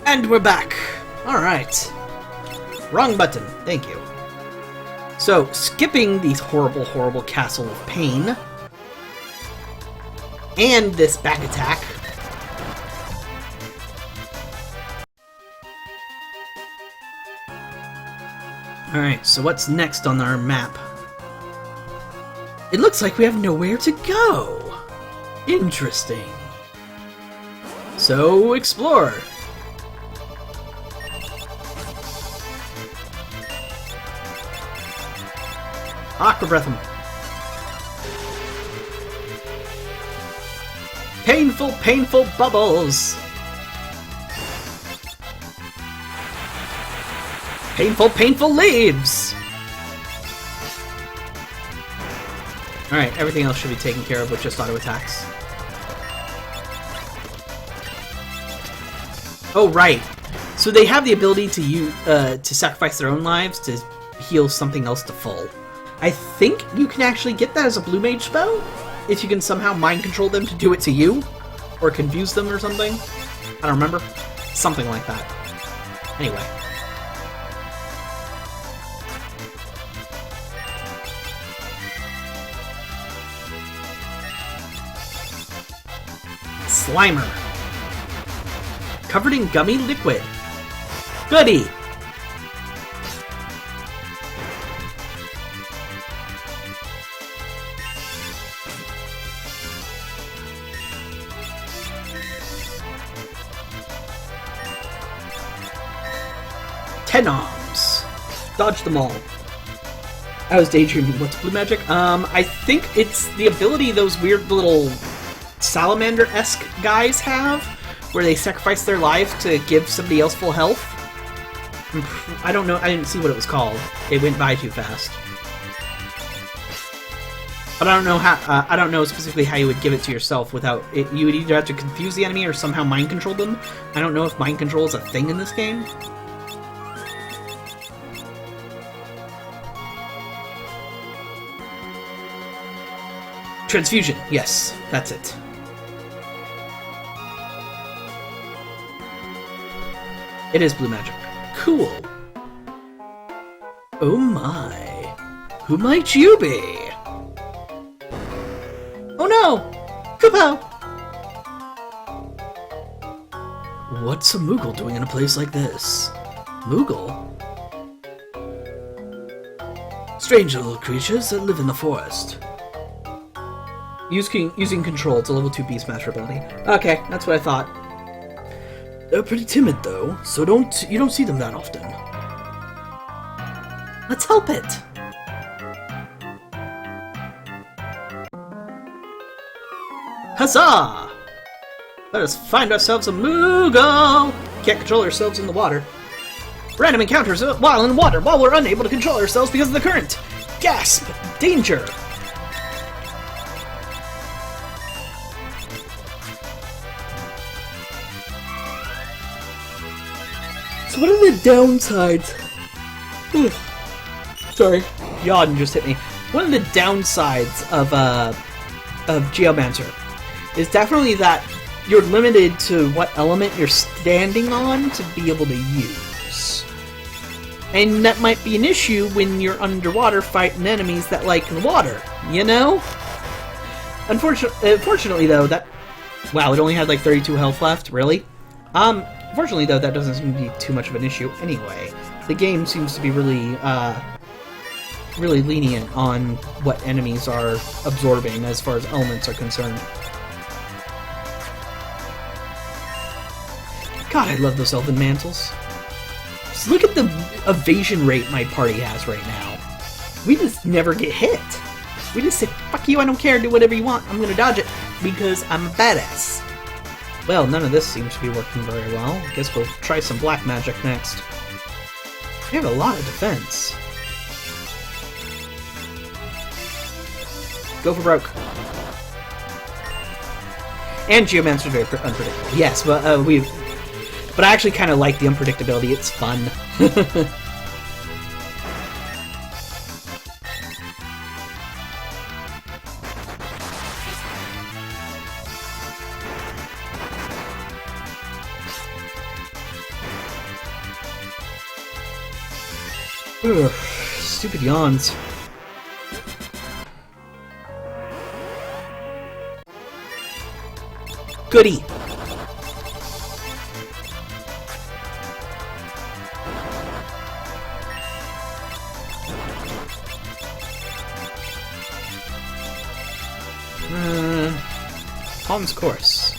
And we're back! Alright. Wrong button. Thank you. So, skipping these horrible, horrible Castle of Pain. And this back attack. Alright, so what's next on our map? It looks like we have nowhere to go! Interesting. So, explore! Aqua Breath him. Painful, painful bubbles! Painful, painful leaves! Alright, everything else should be taken care of with just auto attacks. Oh, right. So they have the ability to use, to sacrifice their own lives to heal something else to full. I think you can actually get that as a blue mage spell, if you can somehow mind control them to do it to you, or confuse them or something. I don't remember. Something like that. Anyway. Slimer. Covered in gummy liquid. Goody! Tenoms. Dodge them all. I was daydreaming. What's blue magic? I think it's the ability those weird little salamander-esque guys have, where they sacrifice their life to give somebody else full health. I don't know. I didn't see what it was called. It went by too fast. But I don't know how. I don't know specifically how you would give it to yourself without it. You would either have to confuse the enemy or somehow mind control them. I don't know if mind control is a thing in this game. Transfusion, yes, that's it. It is blue magic. Cool. Oh my. Who might you be? Oh no! Kupo! What's a Moogle doing in a place like this? Moogle? Strange little creatures that live in the forest. Using control, it's a level 2 beast master ability. Okay, that's what I thought. They're pretty timid though, so you don't see them that often. Let's help it! Huzzah! Let us find ourselves a Moogle! Can't control ourselves in the water. Random encounters while in water, while we're unable to control ourselves because of the current. Gasp! Danger! What are the downsides? Sorry, yawn just hit me. One of the downsides of Geomancer is definitely that you're limited to what element you're standing on to be able to use. And that might be an issue when you're underwater fighting enemies that like the water, you know? Unfortunately though, that... Wow, it only had like 32 health left, really? Fortunately, though, that doesn't seem to be too much of an issue anyway. The game seems to be really, really lenient on what enemies are absorbing as far as elements are concerned. God, I love those elven mantles. Just look at the evasion rate my party has right now. We just never get hit. We just say, fuck you, I don't care, do whatever you want, I'm gonna dodge it, because I'm a badass. Well, none of this seems to be working very well. I guess we'll try some black magic next. We have a lot of defense. Go for broke. And Geomancer is very unpredictable. Yes, but but I actually kind of like the unpredictability. It's fun. Ugh, stupid yawns. Goody! Pong's course.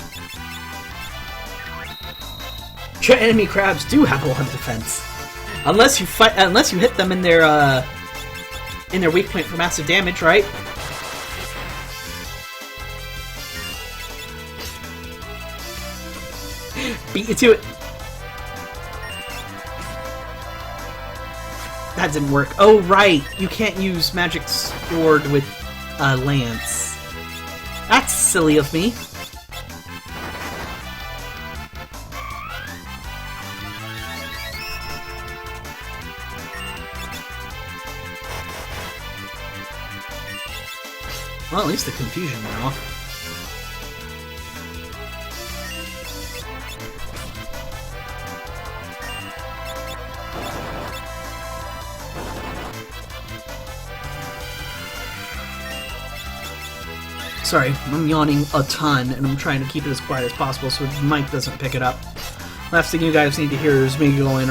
Enemy crabs do have a lot of defense, unless you hit them in their weak point for massive damage, right? Beat you to it. That didn't work. Oh right, you can't use Magic Sword with Lance. That's silly of me. Well, at least the confusion went off. Sorry, I'm yawning a ton, and I'm trying to keep it as quiet as possible so the mic doesn't pick it up. Last thing you guys need to hear is me going...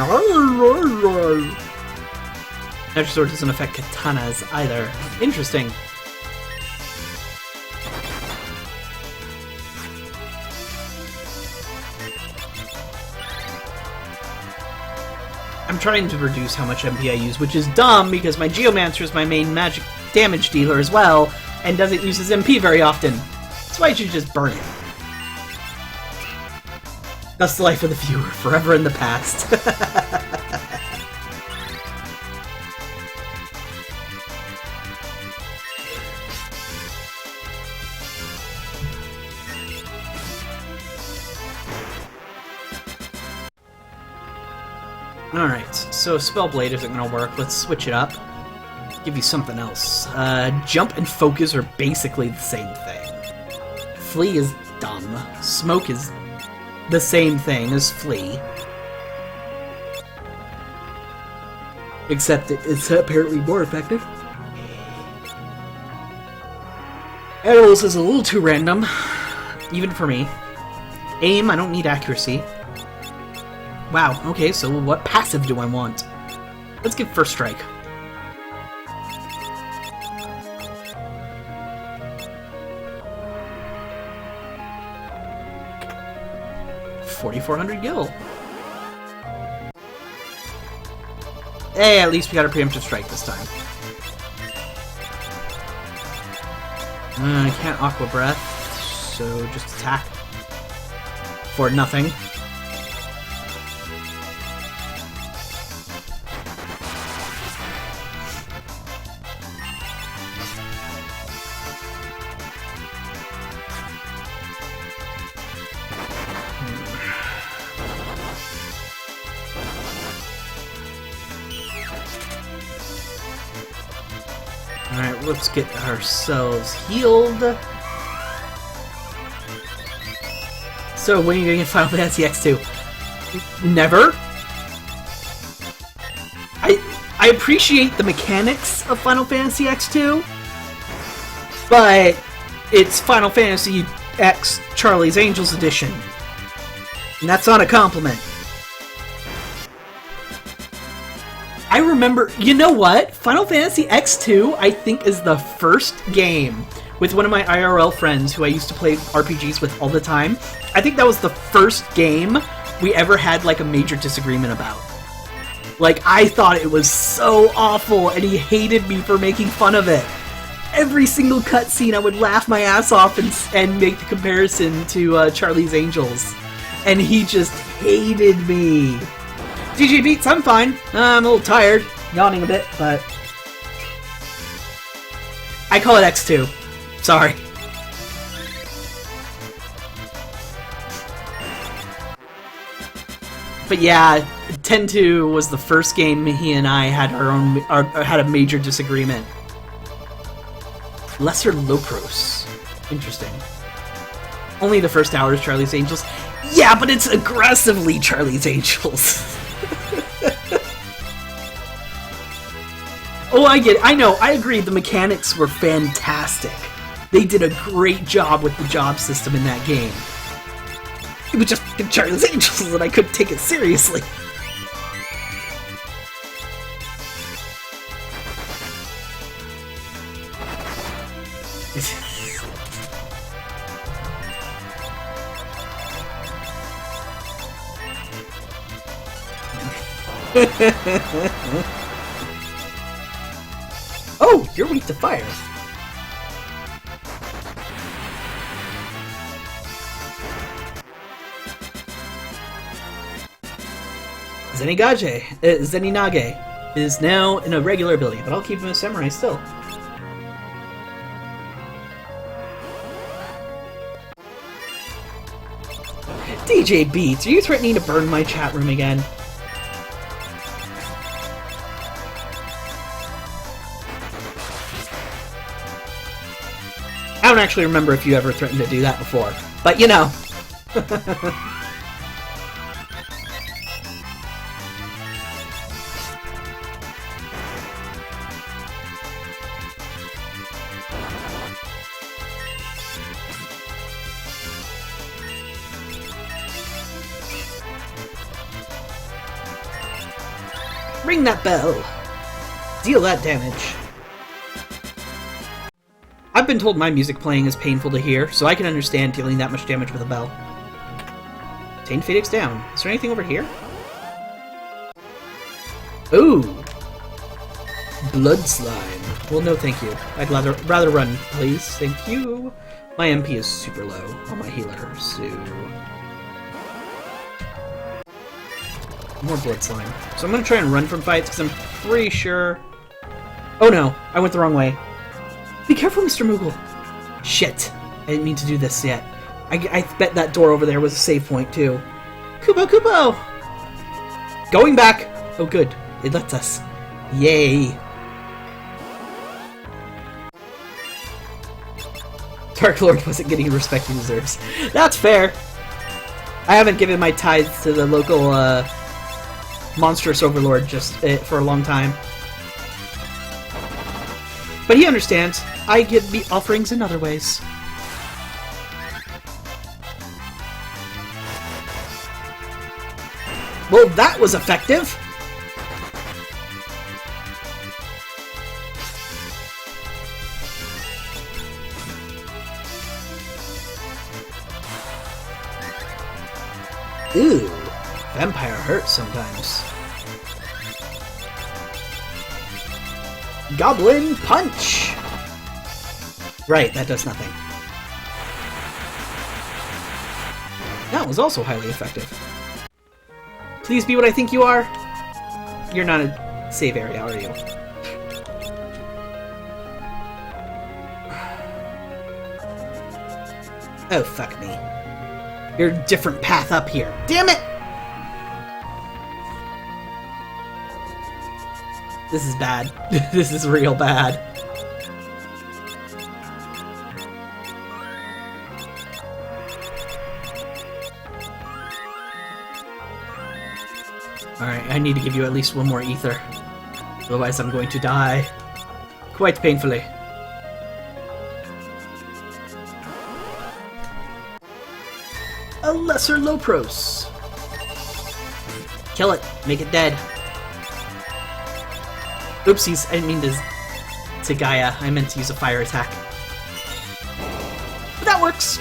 Magic Sword doesn't affect katanas either. Interesting. I'm trying to reduce how much MP I use, which is dumb because my Geomancer is my main magic damage dealer as well, and doesn't use his MP very often. That's why I should just burn it. That's the life of the viewer, forever in the past. Alright, so Spellblade isn't gonna work. Let's switch it up. Give you something else. Jump and Focus are basically the same thing. Flee is dumb. Smoke is the same thing as Flee. Except it's apparently more effective. Edibles is a little too random, even for me. Aim, I don't need accuracy. Wow, okay, so what passive do I want? Let's get First Strike. $4,400 gil. Hey, at least we got a preemptive strike this time. I can't Aqua Breath, so just attack. For nothing. Alright, let's get ourselves healed. So, when are you going to get Final Fantasy X2? Never? I appreciate the mechanics of Final Fantasy X2, but it's Final Fantasy X Charlie's Angels Edition. And that's not a compliment. I remember, you know what? Final Fantasy X2, I think, is the first game with one of my IRL friends who I used to play RPGs with all the time. I think that was the first game we ever had, like, a major disagreement about. Like, I thought it was so awful, and he hated me for making fun of it. Every single cutscene, I would laugh my ass off and make the comparison to Charlie's Angels. And he just hated me. GG Beats, I'm fine. I'm a little tired, yawning a bit, but... I call it X2. Sorry. But yeah, 10-2 was the first game he and I had had a major disagreement. Lesser Lopros. Interesting. Only the first hour is Charlie's Angels. Yeah, but it's aggressively Charlie's Angels. Oh, I get it. I know. I agree. The mechanics were fantastic. They did a great job with the job system in that game. It was just Charlie's Angels, and I couldn't take it seriously. Oh, you're weak to fire. Zeninage is now an irregular ability, but I'll keep him a samurai still. DJ Beats, are you threatening to burn my chat room again? I don't actually remember if you ever threatened to do that before, but you know. Ring that bell. Deal that damage. I've been told my music playing is painful to hear, so I can understand dealing that much damage with a bell. Taint Phoenix down. Is there anything over here? Ooh! Blood slime. Well, no thank you. I'd rather run, please. Thank you. My MP is super low on my healer, so... More blood slime. So I'm gonna try and run from fights, because I'm pretty sure... Oh no! I went the wrong way. Be careful, Mr. Moogle! Shit. I didn't mean to do this yet. I bet that door over there was a save point, too. Kupo, Kupo! Going back! Oh good. It lets us. Yay! Dark Lord wasn't getting the respect he deserves. That's fair! I haven't given my tithes to the local, monstrous overlord just for a long time. But he understands. I give me offerings in other ways. Well, that was effective! Ooh, vampire hurts sometimes. Goblin Punch! Right, that does nothing. That was also highly effective. Please be what I think you are. You're not a save area, are you? Oh, fuck me. You're a different path up here. Damn it! This is bad. This is real bad. Alright, I need to give you at least one more ether. Otherwise I'm going to die. Quite painfully. A lesser Lopros. Kill it. Make it dead. Oopsies, I didn't mean to Gaia. I meant to use a fire attack. But that works!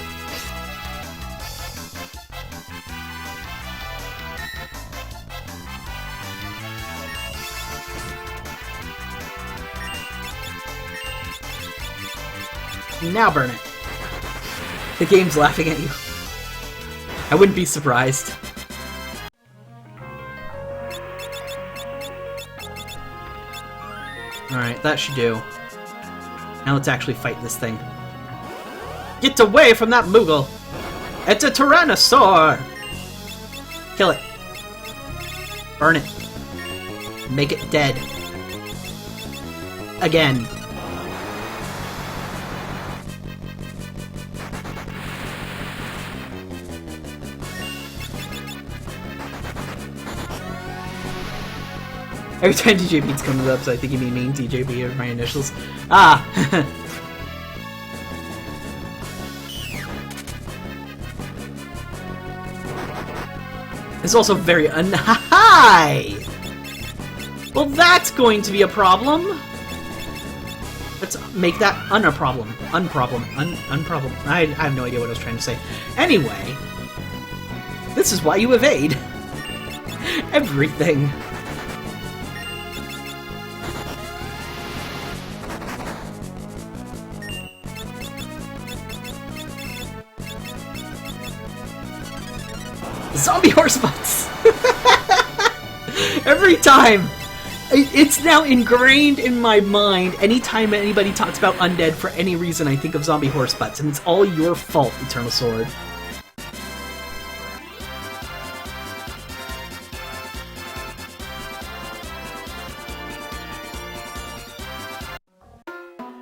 Now burn it. The game's laughing at you. I wouldn't be surprised. Alright, that should do. Now let's actually fight this thing. Get away from that Moogle! It's a Tyrannosaur! Kill it. Burn it. Make it dead. Again. Every time DJ Beats comes up, so I think you mean DJB or my initials. Ah! It's also very hi! Well, that's going to be a problem. Let's make that unproblem. Unproblem. I have no idea what I was trying to say. Anyway, this is why you evade everything. Zombie horse butts! Every time! It's now ingrained in my mind. Anytime anybody talks about undead for any reason, I think of zombie horse butts, and it's all your fault, Eternal Sword.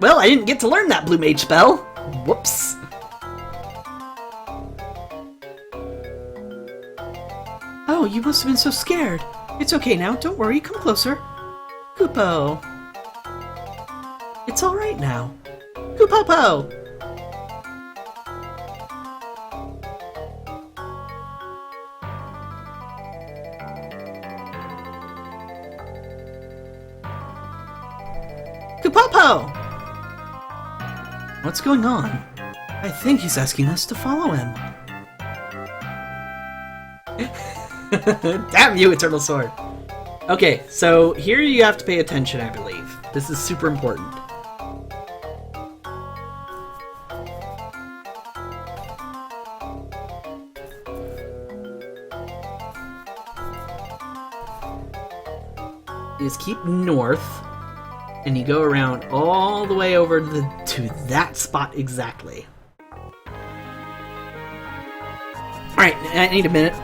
Well, I didn't get to learn that Blue Mage spell. Whoops. Oh, you must have been so scared. It's okay now, don't worry, come closer. Kupo. It's alright now. Kupopo! Kupopo! What's going on? I think he's asking us to follow him. Damn you, Eternal Sword! Okay, so here you have to pay attention, I believe. This is super important. You just keep north, and you go around all the way over to that spot exactly. Alright, I need a minute.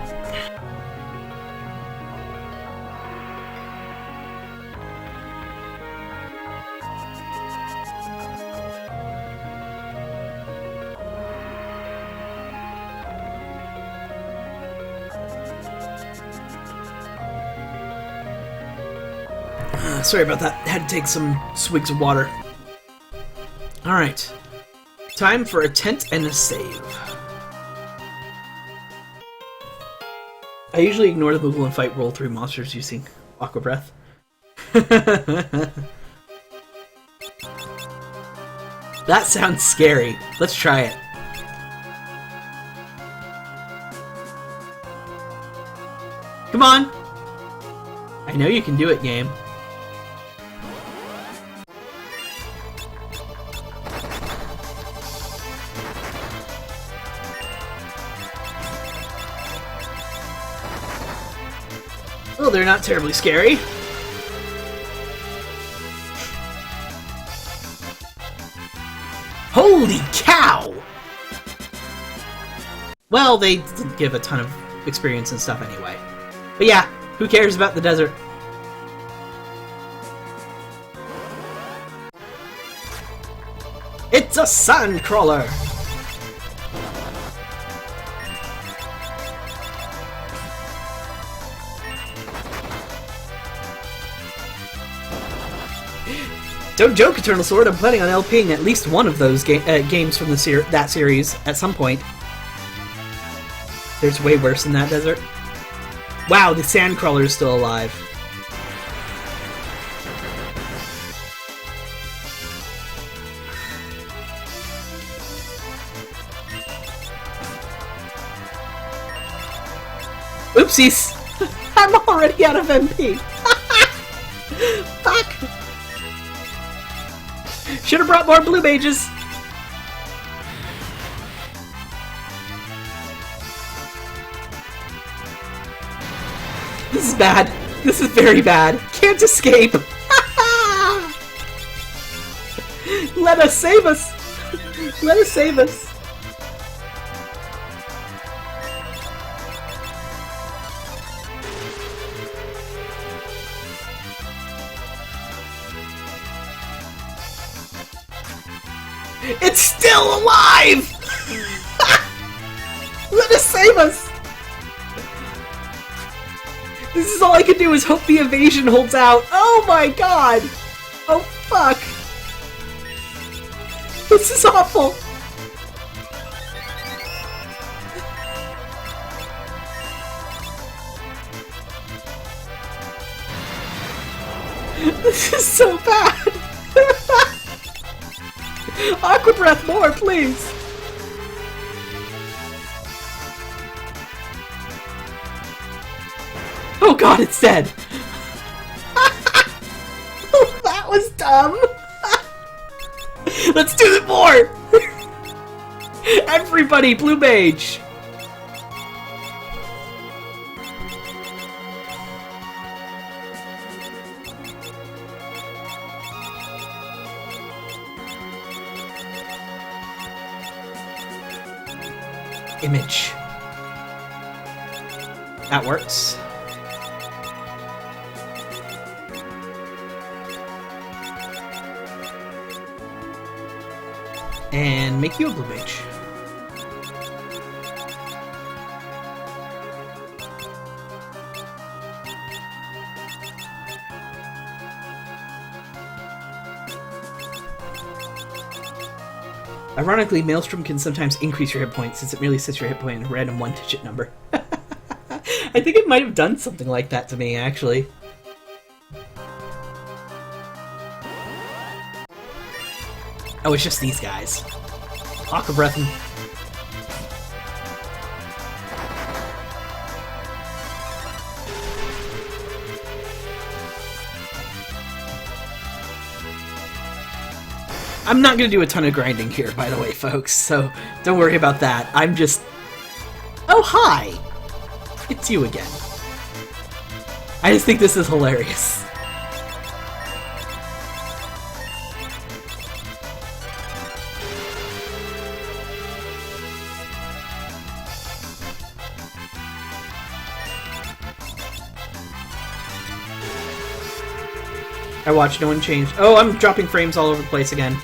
Sorry about that. Had to take some swigs of water. Alright. Time for a tent and a save. I usually ignore the move and fight roll through monsters using Aqua Breath. That sounds scary. Let's try it. Come on! I know you can do it, game. Well, they're not terribly scary. Holy cow! Well, they didn't give a ton of experience and stuff anyway. But yeah, who cares about the desert? It's a sand crawler! Don't joke, Eternal Sword. I'm planning on LPing at least one of those games from the that series at some point. There's way worse than that desert. Wow, the Sandcrawler is still alive. Oopsies! I'm already out of MP! Fuck! Should have brought more blue mages! This is bad. This is very bad. Can't escape! Let us save us! Let us save us! It's still alive! Let us save us! This is all I can do is hope the evasion holds out. Oh my god! Oh fuck! This is awful! This is so bad! Aqua Breath more, please! Oh god, it's dead! That was dumb! Let's do it more! Everybody, Blue Mage! Image. That works. And make you a Blue Mage. Ironically, Maelstrom can sometimes increase your hit points since it merely sets your hit point in a random one-digit number. I think it might have done something like that to me, actually. Oh, it's just these guys. Aqua Breath. I'm not gonna do a ton of grinding here, by the way, folks, so don't worry about that. I'm just... Oh, hi! It's you again. I just think this is hilarious. I watched no one change. Oh, I'm dropping frames all over the place again.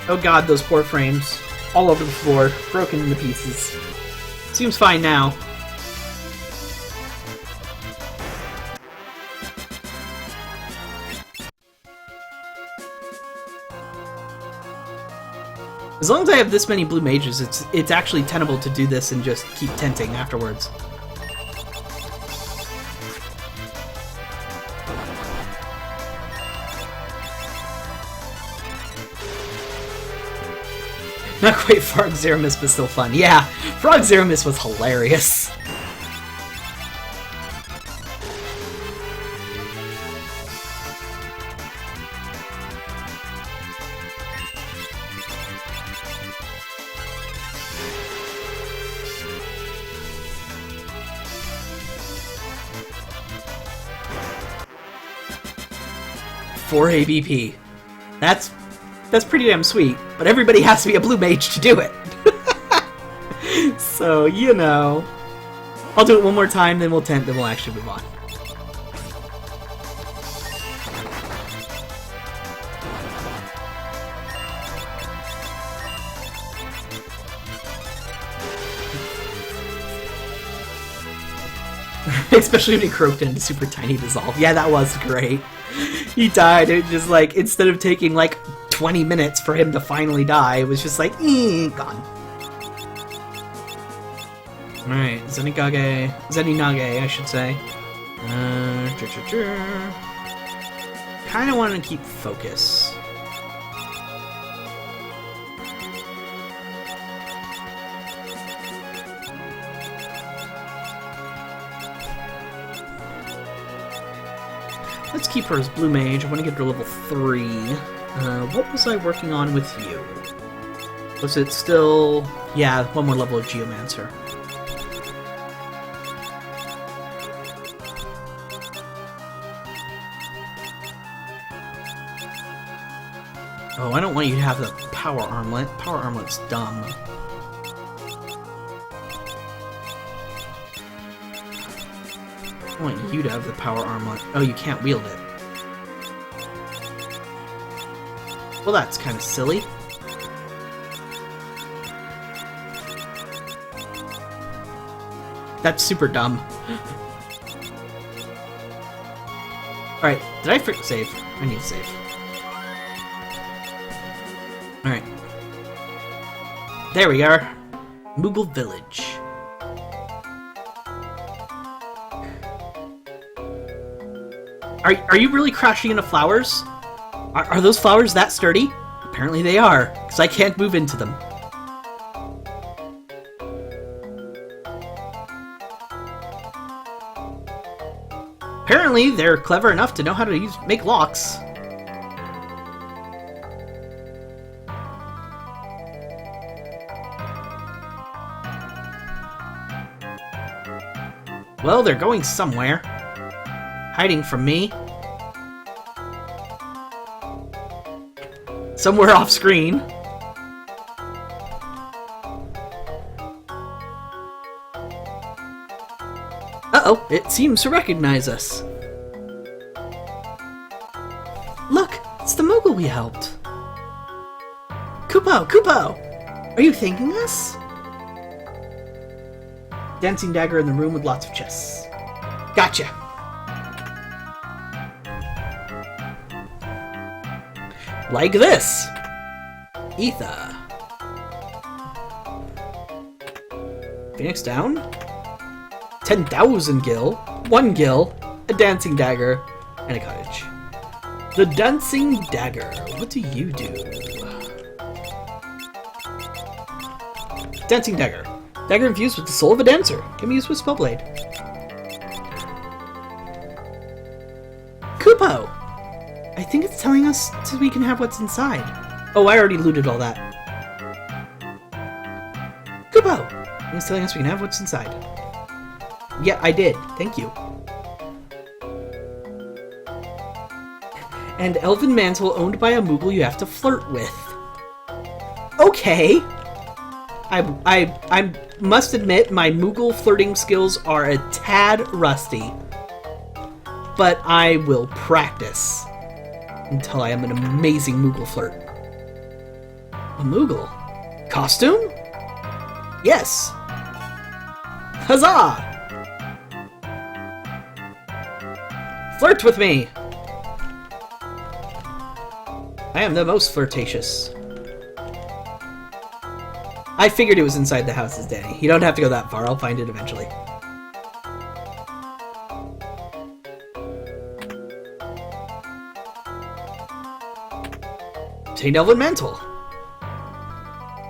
Oh god, those poor frames. All over the floor, broken into pieces. Seems fine now. As long as I have this many blue mages, it's actually tenable to do this and just keep tenting afterwards. Not quite Frog Zeramis, but still fun. Yeah, Frog Zeramis was hilarious. For ABP. That's pretty damn sweet, but everybody has to be a blue mage to do it. So, you know. I'll do it one more time, then we'll tent, then we'll actually move on. Especially when he croaked into super tiny dissolve. Yeah, that was great. He died. It just like, instead of taking like 20 minutes for him to finally die, it was just like, gone. Alright, Zeninage, I should say. Kinda want to keep focus. Let's keep her as Blue Mage. I want to get her level 3. What was I working on with you? Was it still... Yeah, one more level of Geomancer. Oh, I don't want you to have the Power Armlet. Power Armlet's dumb. I want you to have the Power Armlet. Oh, you can't wield it. Well, that's kind of silly. That's super dumb. Alright, did I save? I need to save. Alright. There we are. Moogle Village. Are you really crashing into flowers? Are those flowers that sturdy? Apparently they are, because I can't move into them. Apparently they're clever enough to know how to make locks. Well, they're going somewhere. Hiding from me. Somewhere off screen. Uh-oh, it seems to recognize us. Look, it's the Moogle we helped. Kupo! Kupo! Are you thanking us? Dancing dagger in the room with lots of chests. Gotcha! Like this! Etha. Phoenix down. 10,000 gil. 1 gil. A dancing dagger. And a cottage. The dancing dagger. What do you do? Dancing dagger. Dagger infused with the soul of a dancer. Can be used with spellblade. Kupo! I think it's telling us so we can have what's inside. Oh, I already looted all that. Kupo! It's telling us we can have what's inside. Yeah, I did. Thank you. And elven mantle owned by a Moogle you have to flirt with. Okay! I must admit my Moogle flirting skills are a tad rusty. But I will practice until I am an amazing Moogle flirt. A Moogle? Costume? Yes! Huzzah! Flirt with me! I am the most flirtatious. I figured it was inside the houses, Danny. You don't have to go that far. I'll find it eventually. Obtained Elven Mantle.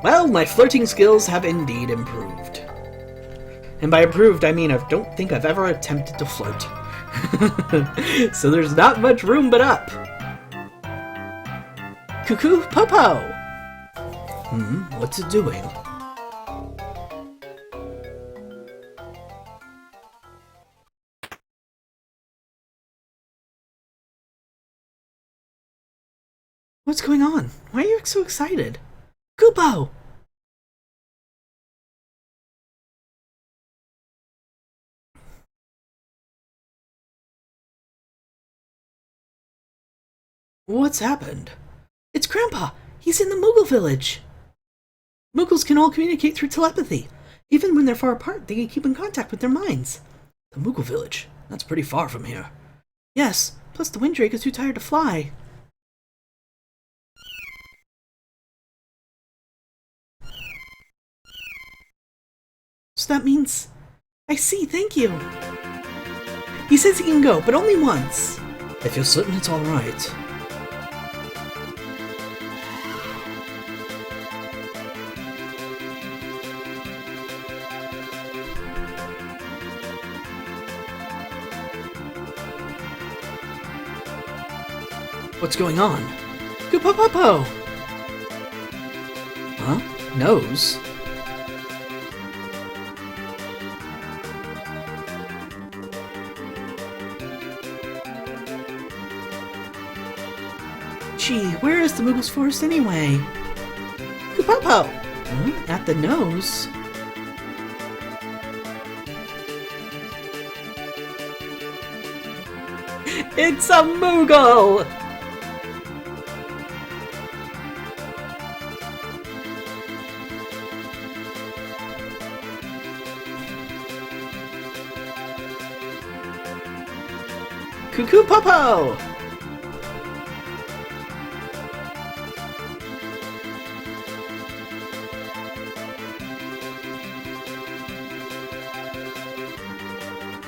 Well, my flirting skills have indeed improved. And by improved, I mean I don't think I've ever attempted to flirt. So there's not much room but up. Cuckoo Popo! What's it doing? What's going on? Why are you so excited? Kupo! What's happened? It's Grandpa! He's in the Moogle village! Moogles can all communicate through telepathy. Even when they're far apart, they can keep in contact with their minds. The Moogle village? That's pretty far from here. Yes, plus the Windrake is too tired to fly. So that means... I see, thank you! He says he can go, but only once. If you're certain it's alright. What's going on? Kupo! Huh? Nose? Gee, where is the Moogle's forest anyway? Kupo! Huh? At the nose? It's a Moogle! Cuckoo Popo!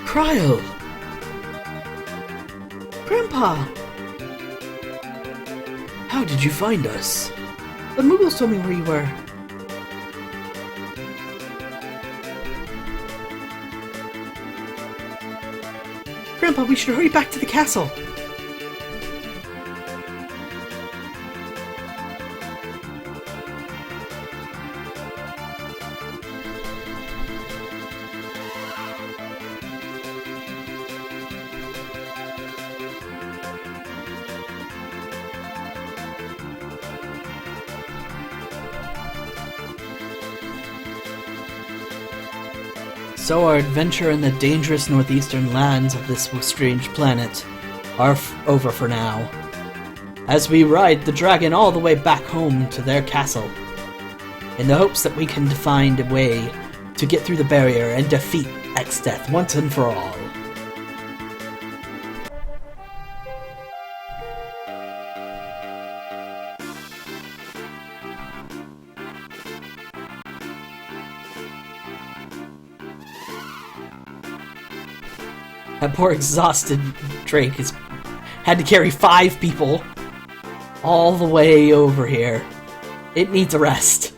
Cryle! Grandpa! How did you find us? The Moogles told me where you were. Grandpa, we should hurry back to the castle. So our adventure in the dangerous northeastern lands of this strange planet are over for now, as we ride the dragon all the way back home to their castle, in the hopes that we can find a way to get through the barrier and defeat Exdeath once and for all. That poor exhausted Drake has had to carry 5 people all the way over here. It needs a rest.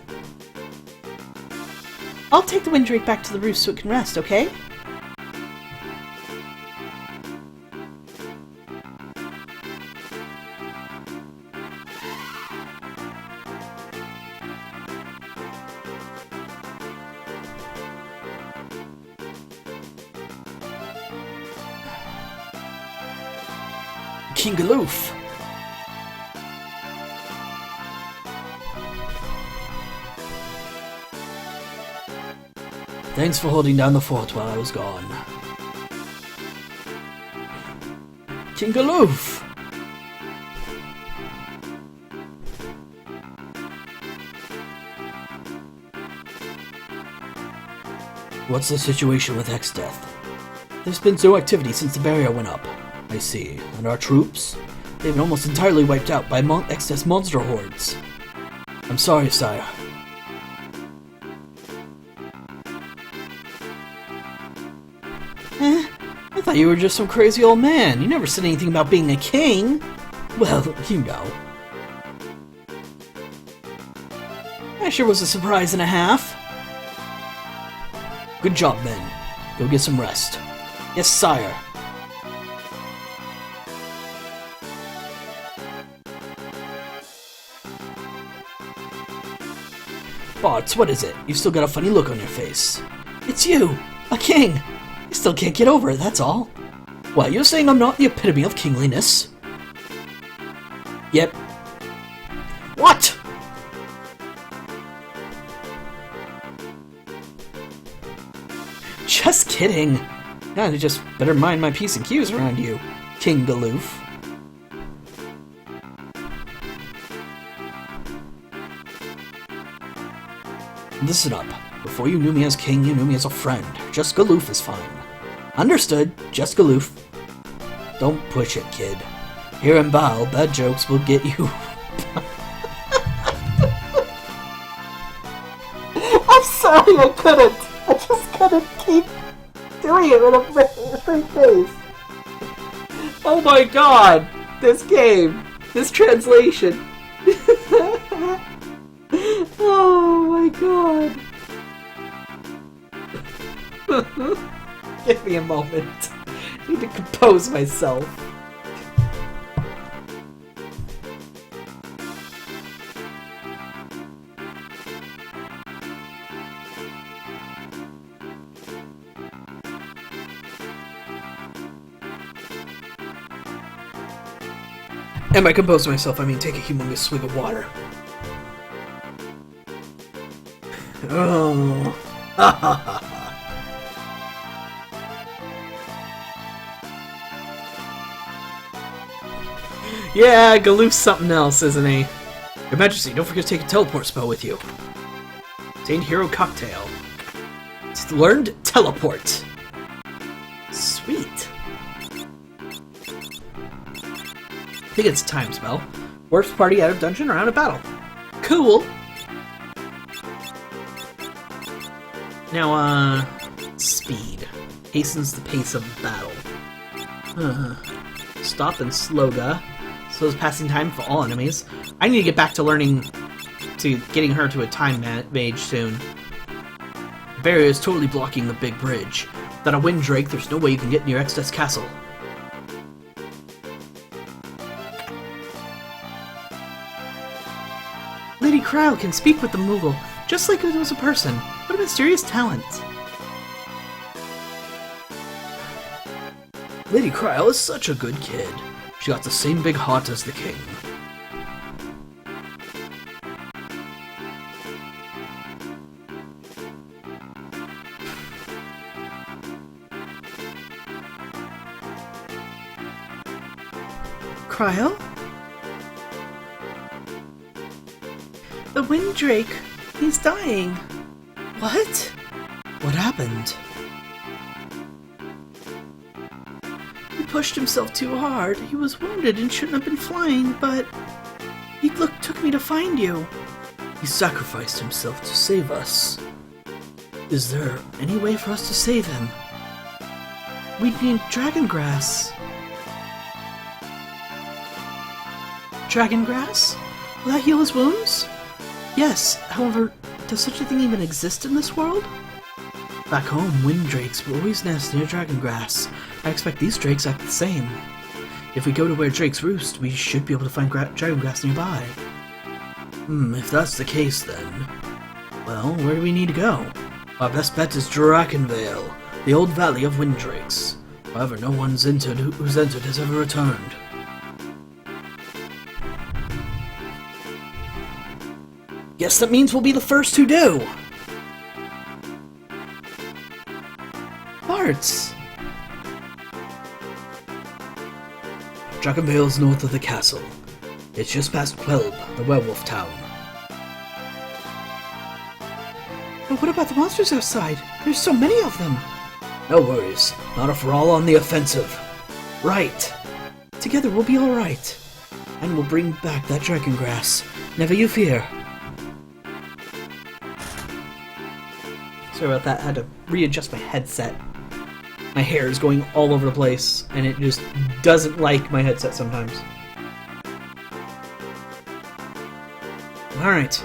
I'll take the Windrake back to the roost so it can rest, okay? King Galoof! Thanks for holding down the fort while I was gone. King Galoof! What's the situation with Exdeath? There's been no activity since the barrier went up. I see. And our troops? They've been almost entirely wiped out by Exdeath's monster hordes. I'm sorry, sire. I thought you were just some crazy old man. You never said anything about being a king. Well, you know. That sure was a surprise and a half. Good job, men. Go get some rest. Yes, sire. Bartz, what is it? You've still got a funny look on your face. It's you! A king! I still can't get over it, that's all. What, you're saying I'm not the epitome of kingliness? Yep. What?! Just kidding. I just better mind my P's and Q's around you, King Galoof. Listen up. Before you knew me as king, you knew me as a friend. Just Galoof is fine. Understood. Just Galoof. Don't push it, kid. Here in Baal, bad jokes will get you. I'm sorry, I couldn't. I just couldn't keep doing it with a straight face. Oh my god! This game. This translation. Oh my god. Give me a moment. I need to compose myself. And by compose myself, I mean take a humongous swig of water. Oh. Yeah, Galoof's something else, isn't he? Your Majesty, don't forget to take a teleport spell with you. Obtained hero cocktail. It's learned teleport. Sweet. think it's a time spell. Warps party out of dungeon or out of battle. Cool! Now, speed. Hastens the pace of battle. Stop and Sloga. Slows passing time for all enemies. I need to get back to learning to getting her to a time mage soon. The barrier is totally blocking the big bridge. Without a Windrake, there's no way you can get near Exodus Castle. Lady Cryle can speak with the Moogle, just like it was a person. What a mysterious talent. Lady Cryle is such a good kid. She got the same big heart as the king. Cryle? The Windrake! He's dying! What? What happened? He pushed himself too hard. He was wounded and shouldn't have been flying, but... He took me to find you. He sacrificed himself to save us. Is there any way for us to save him? We need dragon grass. Dragon grass? Will that heal his wounds? Yes, however, does such a thing even exist in this world? Back home, Windrakes will always nest near dragon grass. I expect these drakes act the same. If we go to where drakes roost, we should be able to find dragon grass nearby. If that's the case then... Well, where do we need to go? Our best bet is Drakenvale, the old valley of Windrakes. However, no one's who's entered has ever returned. Guess that means we'll be the first to do! Hearts! Drakenvale's north of the castle. It's just past Quelb, the werewolf town. But what about the monsters outside? There's so many of them! No worries, not if we're all on the offensive. Right! Together we'll be alright. And we'll bring back that dragon grass. Never you fear. Sorry about that, I had to readjust my headset. My hair is going all over the place, and it just doesn't like my headset sometimes. Alright.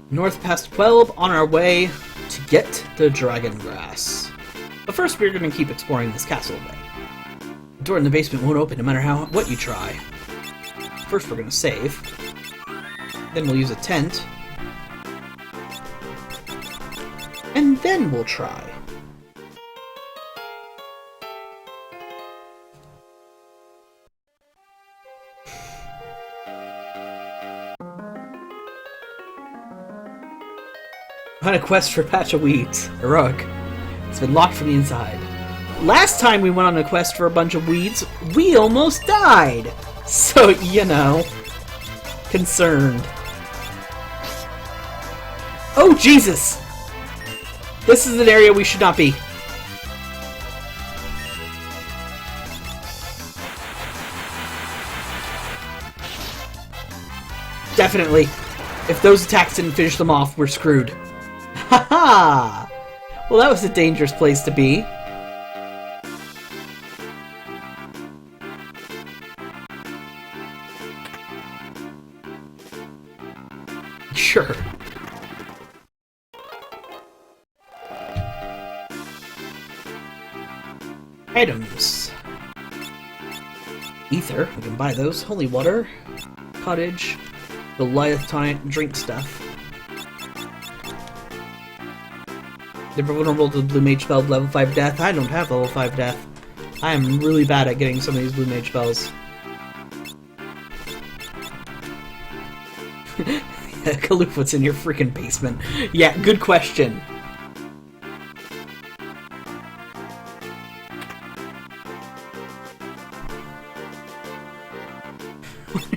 North past Quelb, on our way to get the dragon grass. But first we're going to keep exploring this castle a bit. The door in the basement won't open no matter what you try. First we're going to save. Then we'll use a tent. And then we'll try. On a quest for a patch of weeds. Heroic. It's been locked from the inside. Last time we went on a quest for a bunch of weeds, we almost died! So, you know, concerned. Oh, Jesus! This is an area we should not be. Definitely. If those attacks didn't finish them off, we're screwed. Haha! Well, that was a dangerous place to be. Sure. Items. Ether, we can buy those. Holy water. Cottage. Goliath tonic, drink stuff. They're vulnerable to the Blue Mage spell level 5 death. I don't have level 5 death. I am really bad at getting some of these Blue Mage spells. Kaloof, what's in your freaking basement? Yeah, good question.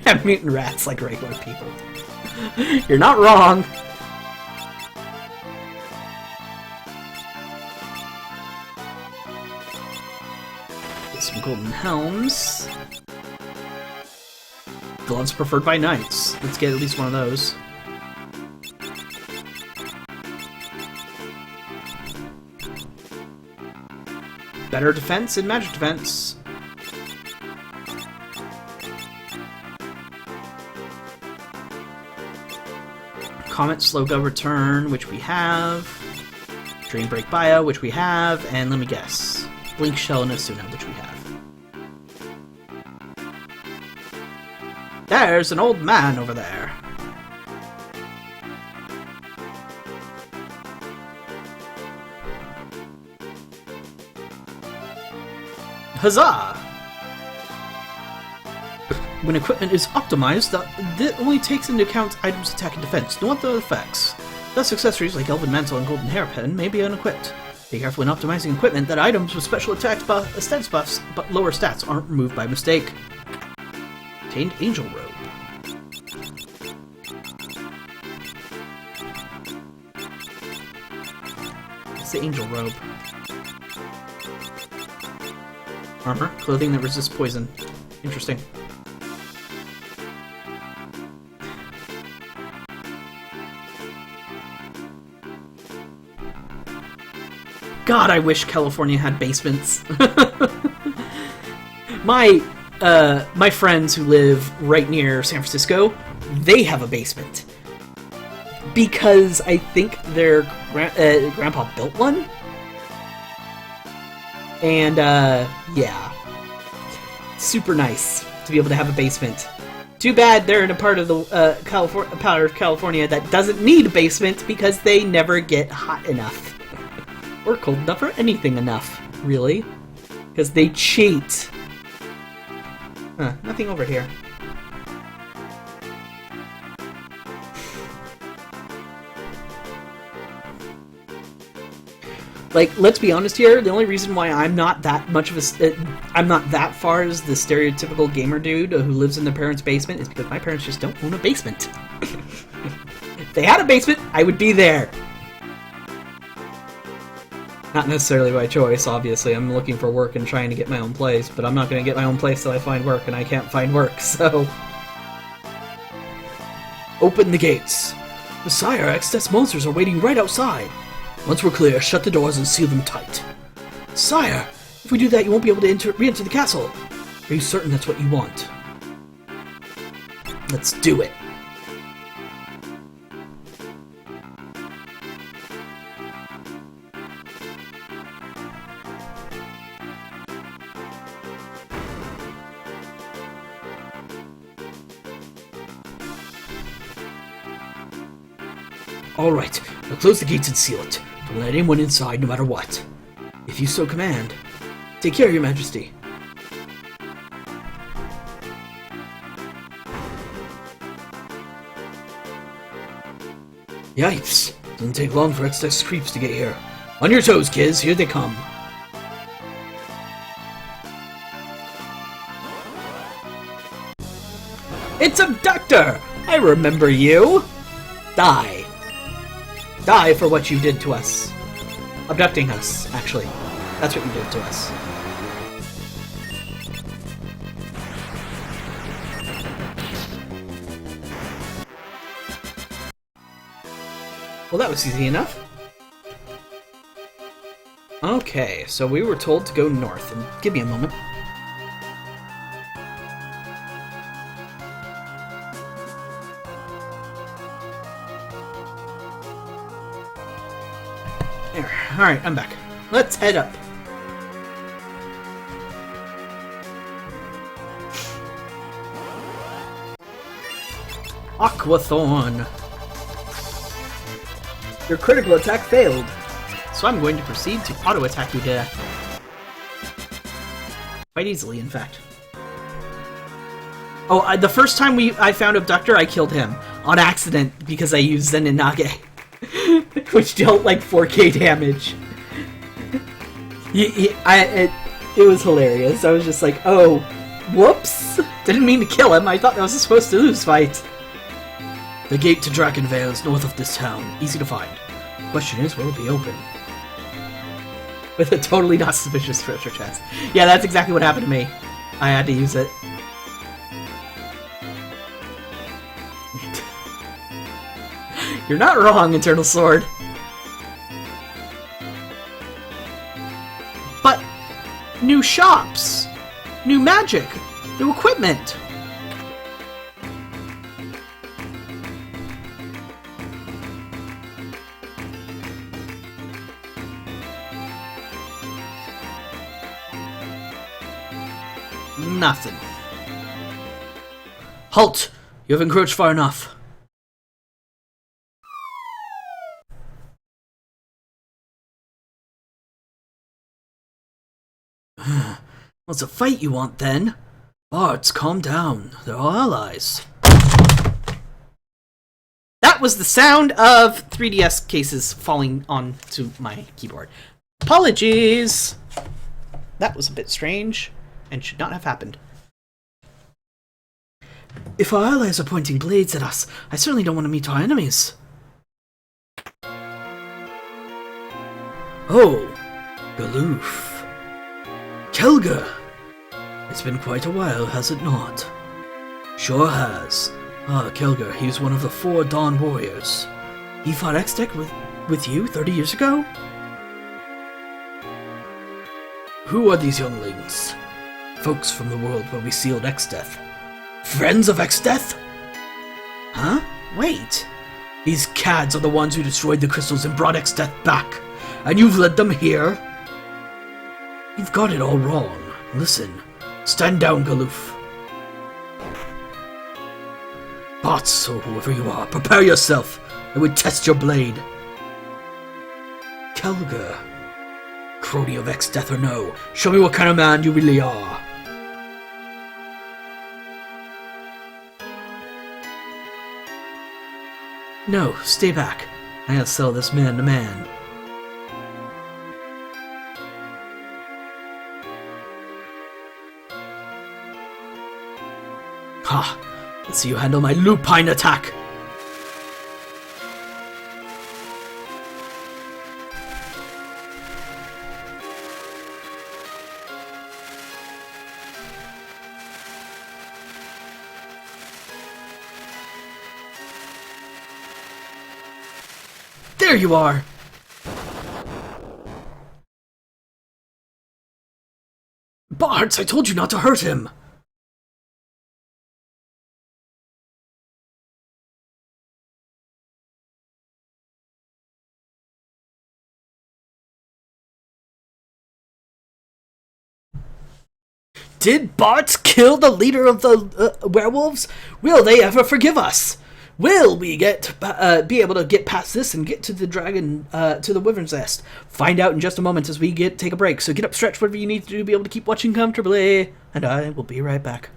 Have mutant rats like regular people. You're not wrong. Get some golden helms. Gloves preferred by knights. Let's get at least one of those. Better defense and magic defense. Comet Slowgo Return, which we have. Drain Break Bio, which we have. And let me guess. Blink Shell and Asuna, which we have. There's an old man over there. Huzzah! When equipment is optimized, that only takes into account items' attack and defense, no other effects. Thus, accessories like Elven Mantle and Golden Hairpin may be unequipped. Be careful when optimizing equipment that items with special attack stats buffs but lower stats aren't removed by mistake. Obtained Angel Robe. What's the Angel Robe? Armor. Clothing that resists poison. Interesting. God, I wish California had basements. My friends who live right near San Francisco, they have a basement. Because I think their grandpa built one? And, yeah. Super nice to be able to have a basement. Too bad they're in a part of the California that doesn't need a basement because they never get hot enough. Or cold enough, or anything enough, really. Because they cheat. Huh, nothing over here. Like, let's be honest here, the only reason why I'm not that much of a... I'm not that far as the stereotypical gamer dude who lives in their parents' basement is because my parents just don't own a basement. If they had a basement, I would be there. Not necessarily by choice, obviously. I'm looking for work and trying to get my own place, but I'm not going to get my own place till I find work, and I can't find work, so... Open the gates. The Sire X-Test monsters are waiting right outside. Once we're clear, shut the doors and seal them tight. Sire, if we do that, you won't be able to re-enter the castle. Are you certain that's what you want? Let's do it. All right, now close the gates and seal it. Don't let anyone inside, no matter what. If you so command. Take care, Your Majesty. Yipes! Didn't take long for X-Test creeps to get here. On your toes, kids, here they come. It's Abductor! I remember you! Die. Die for what you did to us. Abducting us, actually. That's what you did to us. Well, that was easy enough. Okay, so we were told to go north, and give me a moment. There. Alright, I'm back. Let's head up. Aquathorn. Your critical attack failed, so I'm going to proceed to auto-attack you to death. Quite easily, in fact. Oh, the first time I found Abductor, I killed him. On accident, because I used Zeninage. Which dealt like 4k damage. It was hilarious. I was just like, oh, whoops! Didn't mean to kill him, I thought that was a supposed to lose fight. The gate to Drakenvale is north of this town. Easy to find. The question is, will it be open? With a totally not suspicious treasure chest. Yeah, that's exactly what happened to me. I had to use it. You're not wrong, Eternal Sword. But new shops, new magic, new equipment. Nothing. Halt! You have encroached far enough. What's a fight you want, then? Bards, calm down. They're all allies. That was the sound of 3DS cases falling onto my keyboard. Apologies! That was a bit strange, and should not have happened. If our allies are pointing blades at us, I certainly don't want to meet our enemies. Oh, Galoof. Kelger! It's been quite a while, has it not? Sure has. Ah, Kelger, he's one of the 4 Dawn Warriors. He fought Extech with you 30 years ago? Who are these younglings? Folks from the world where we sealed Exdeath. Friends of Exdeath? Huh? Wait. These cads are the ones who destroyed the crystals and brought Exdeath back. And you've led them here? You've got it all wrong. Listen. Stand down, Galoof. Bots, or whoever you are, prepare yourself. I would test your blade. Kelger. Crony of Exdeath or no, show me what kind of man you really are. No, stay back. I'll sell this man to man. Ha! Let's see you handle my lupine attack! There you are! Bards, I told you not to hurt him! Did Bards kill the leader of the werewolves? Will they ever forgive us? Will we be able to get past this and get to the dragon, to the Wyvern's Nest? Find out in just a moment as we take a break. So get up, stretch, whatever you need to do to be able to keep watching comfortably. And I will be right back.